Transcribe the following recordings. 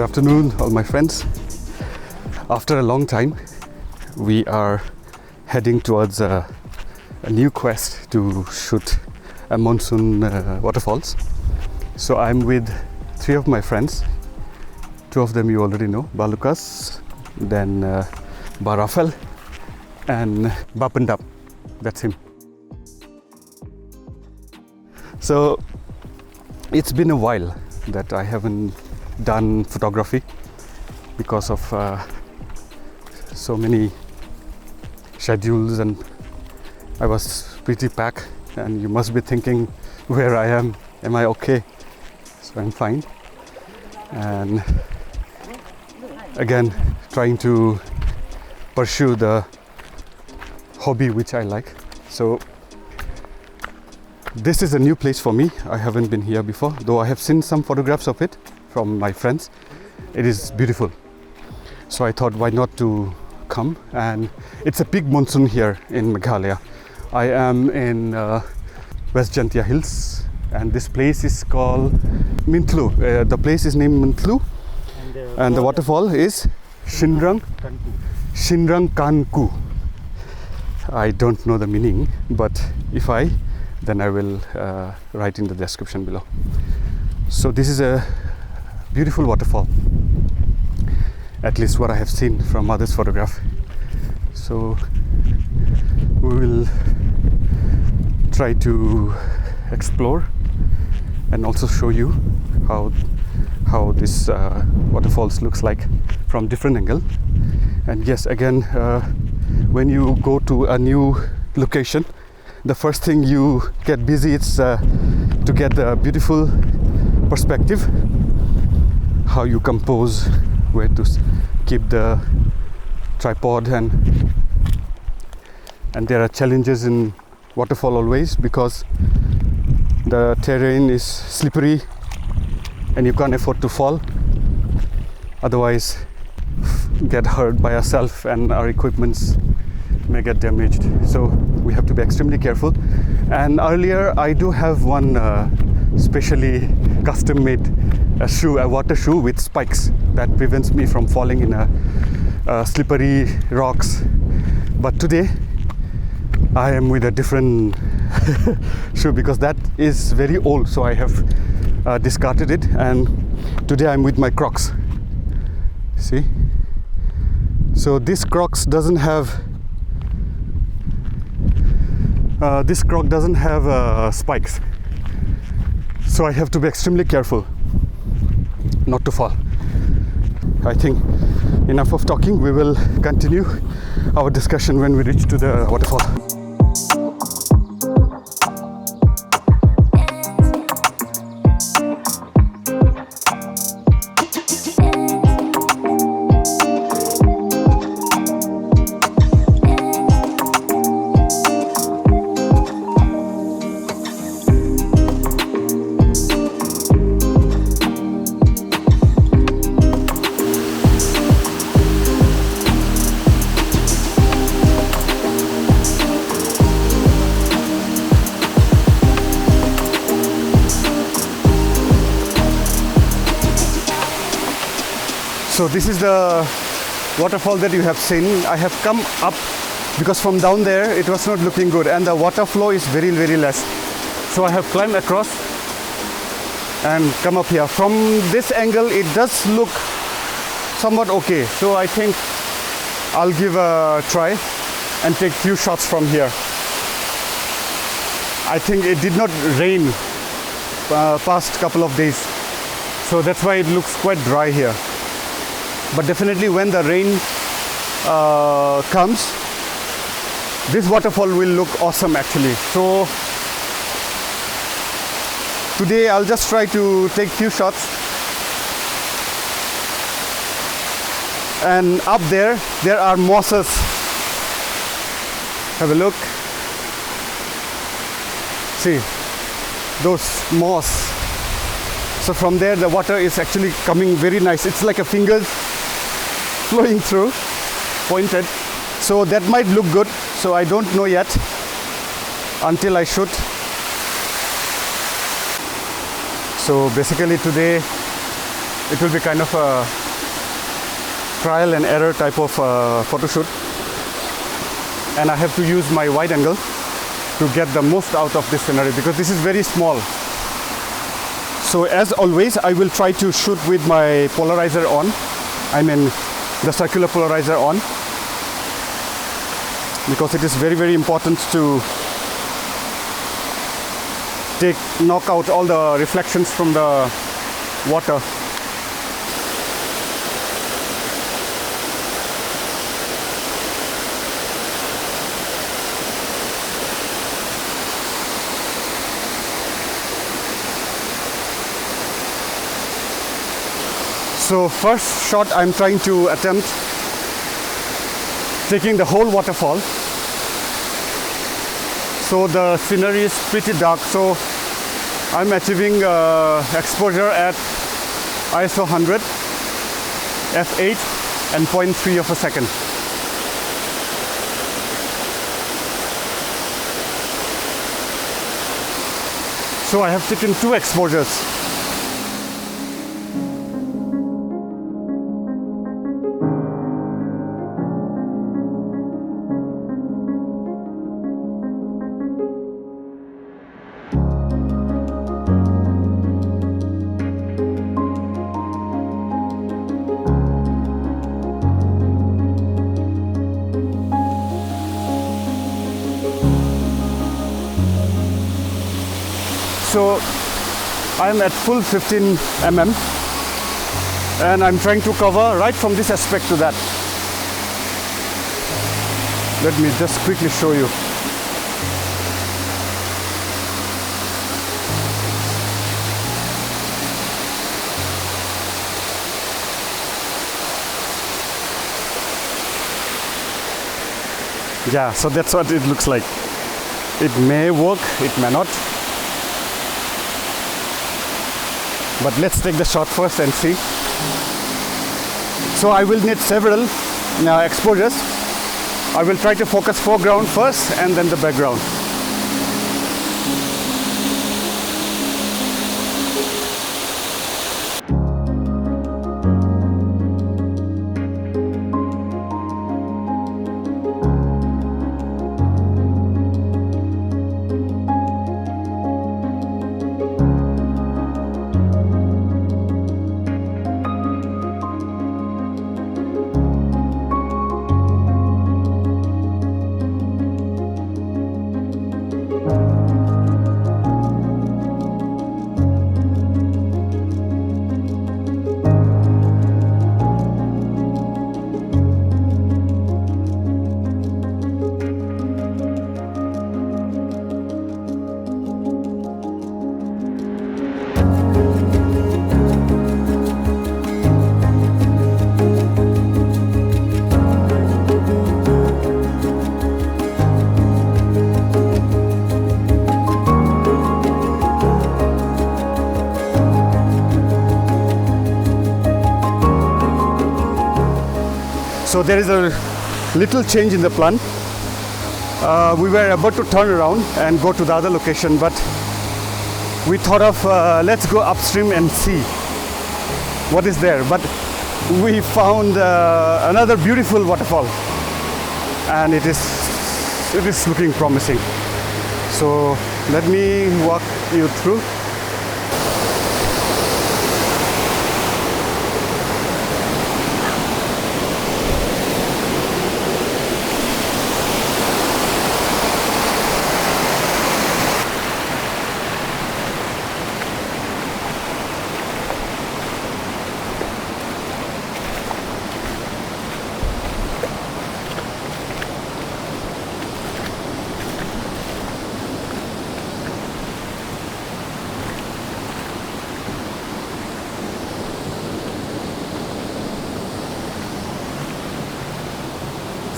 Good afternoon, all my friends. After a long time, we are heading towards a new quest to shoot a monsoon waterfalls. So I'm with three of my friends. Two of them you already know, Balukas, then Waterfall, and Bapendap. That's him. So it's been a while that I haven't done photography because of so many schedules, and I was pretty packed, and you must be thinking where I am I okay? So I'm fine, and again trying to pursue the hobby which I like. So this is a new place for me. I haven't been here before, though I have seen some photographs of it from my friends. It is beautiful. So I thought, why not to come? And it's a big monsoon here in Meghalaya. I am in West Jantia Hills, and this place is called Mintlu. The place is named Mintlu, and the waterfall is Synrang Kanku. I don't know the meaning, but if I, then I will write in the description below. So this is a beautiful waterfall, at least what I have seen from others' photograph. So we will try to explore and also show you how this waterfalls looks like from different angle. And yes, again, when you go to a new location, the first thing you get busy is to get the beautiful perspective, how you compose, where to keep the tripod, and there are challenges in waterfall always because the terrain is slippery and you can't afford to fall, otherwise get hurt by ourselves and our equipments may get damaged. So we have to be extremely careful. And earlier I do have one specially custom made shoe, a water shoe with spikes that prevents me from falling in a slippery rocks. But today I am with a different shoe because that is very old, so I have discarded it, and today I'm with my Crocs. See, so this Crocs doesn't have this Croc doesn't have spikes, so I have to be extremely careful not to fall. I think enough of talking. We will continue our discussion when we reach to the waterfall. So this is the waterfall that you have seen. I have come up because from down there it was not looking good, and the water flow is very, very less. So I have climbed across and come up here. From this angle it does look somewhat okay. So I think I'll give a try and take few shots from here. I think it did not rain past couple of days, so that's why it looks quite dry here. But definitely when the rain comes, this waterfall will look awesome actually. So today I'll just try to take few shots. And up there are mosses. Have a look. See, those moss. So from there the water is actually coming very nice. It's like a fingers flowing through, pointed. So that might look good. So I don't know yet until I shoot. So basically today It will be kind of a trial and error type of photo shoot, and I have to use my wide angle to get the most out of this scenery because this is very small. So as always, I will try to shoot with my polarizer on. I mean the circular polarizer on, because it is very, very important to knock out all the reflections from the water. So first shot I'm trying to attempt taking the whole waterfall. So the scenery is pretty dark, so I'm achieving exposure at ISO 100, f8 and 0.3 of a second. So I have taken 2 exposures. So I'm at full 15 mm and I'm trying to cover right from this aspect to that. Let me just quickly show you. Yeah, so that's what it looks like. It may work, it may not. But let's take the shot first and see. So I will need several exposures. I will try to focus foreground first and then the background. So there is a little change in the plan. We were about to turn around and go to the other location, but we thought of let's go upstream and see what is there. But we found another beautiful waterfall, and it is looking promising. So let me walk you through.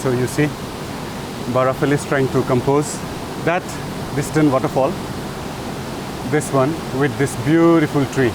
So you see, Waterfall is trying to compose that distant waterfall, this one with this beautiful tree.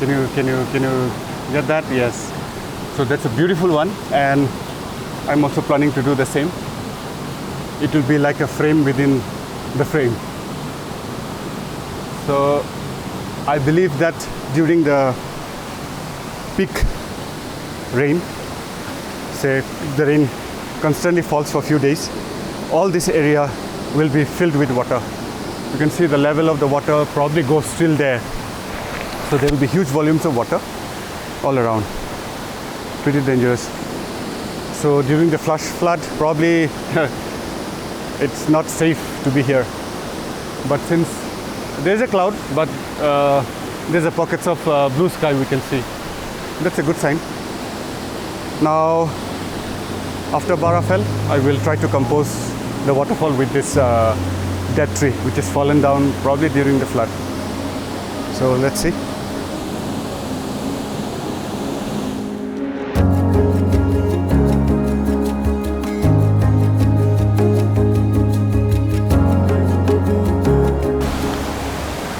Can you get that? Yes. So that's a beautiful one, and I'm also planning to do the same. It will be like a frame within the frame. So I believe that during the peak rain, say the rain constantly falls for a few days, all this area will be filled with water. You can see the level of the water probably goes still there. So there will be huge volumes of water all around. Pretty dangerous. So during the flash flood, probably it's not safe to be here. But since there's a cloud, but there's a pockets of blue sky we can see. That's a good sign. Now, after Waterfall, I will try to compose the waterfall with this dead tree, which has fallen down probably during the flood. So let's see.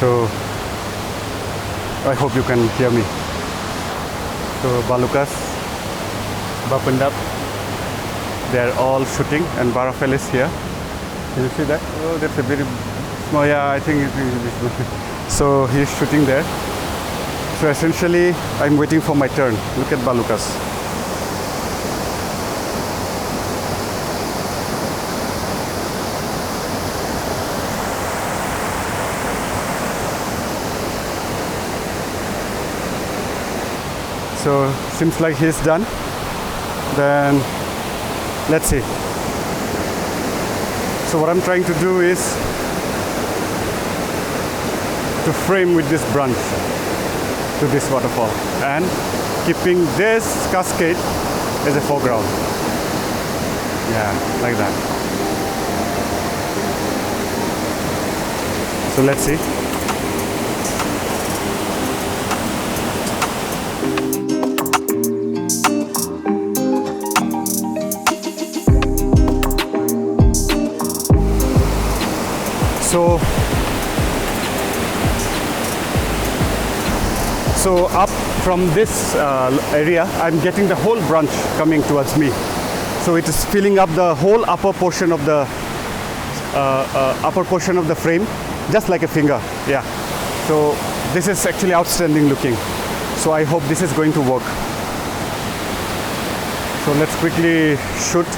So I hope you can hear me. So Balukas, Bapandap, they're all shooting, and Waterfall is here. Can you see that? Oh, that's a very small. Yeah, I think it's so he's shooting there. So essentially, I'm waiting for my turn. Look at Balukas. So seems like he's done. Then let's see. So what I'm trying to do is to frame with this branch to this waterfall and keeping this cascade as a foreground. Yeah, like that. So let's see. So up from this area, I'm getting the whole branch coming towards me. So it is filling up the whole upper portion of the frame, just like a finger. Yeah. So this is actually outstanding looking. So I hope this is going to work. So let's quickly shoot.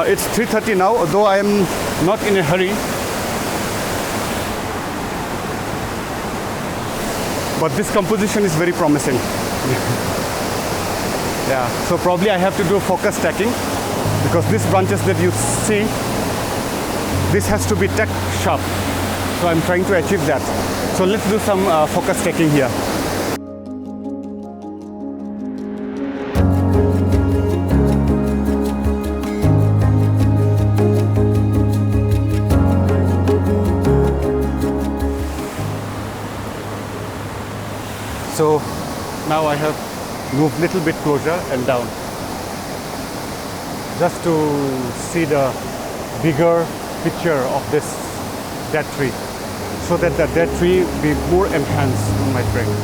It's 3:30 now, although I am not in a hurry. But this composition is very promising. Yeah, so probably I have to do focus stacking, because these branches that you see, this has to be tack sharp. So I'm trying to achieve that. So let's do some focus stacking here. So now I have moved a little bit closer and down, just to see the bigger picture of this dead tree, so that the dead tree be more enhanced in my frame.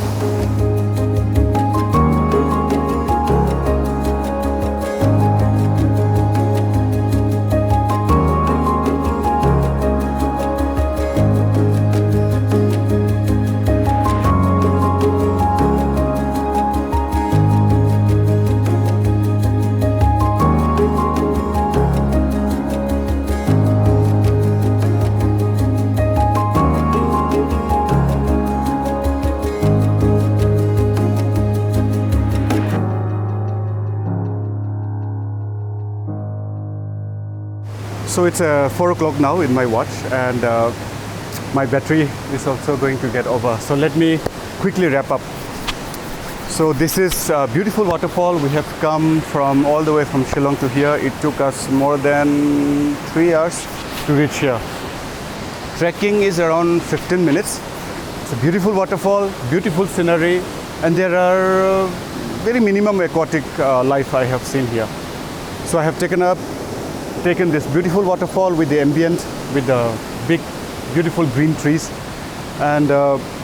So it's 4 o'clock now in my watch, and my battery is also going to get over. So let me quickly wrap up. So this is a beautiful waterfall. We have come from all the way from Shillong to here. It took us more than 3 hours to reach here. Trekking is around 15 minutes. It's a beautiful waterfall, beautiful scenery, and there are very minimum aquatic life I have seen here. So I have taken this beautiful waterfall with the ambient, with the big beautiful green trees, and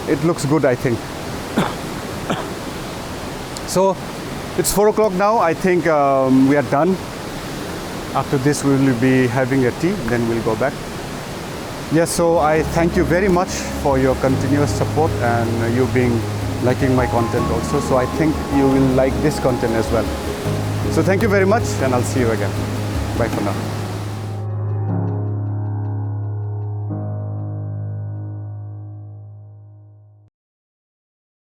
it looks good, I think. So it's 4 o'clock now. I think we are done. After this we will be having a tea, then we'll go back. Yes, so I thank you very much for your continuous support and you being liking my content also. So I think you will like this content as well. So thank you very much and I'll see you again. Bye for now.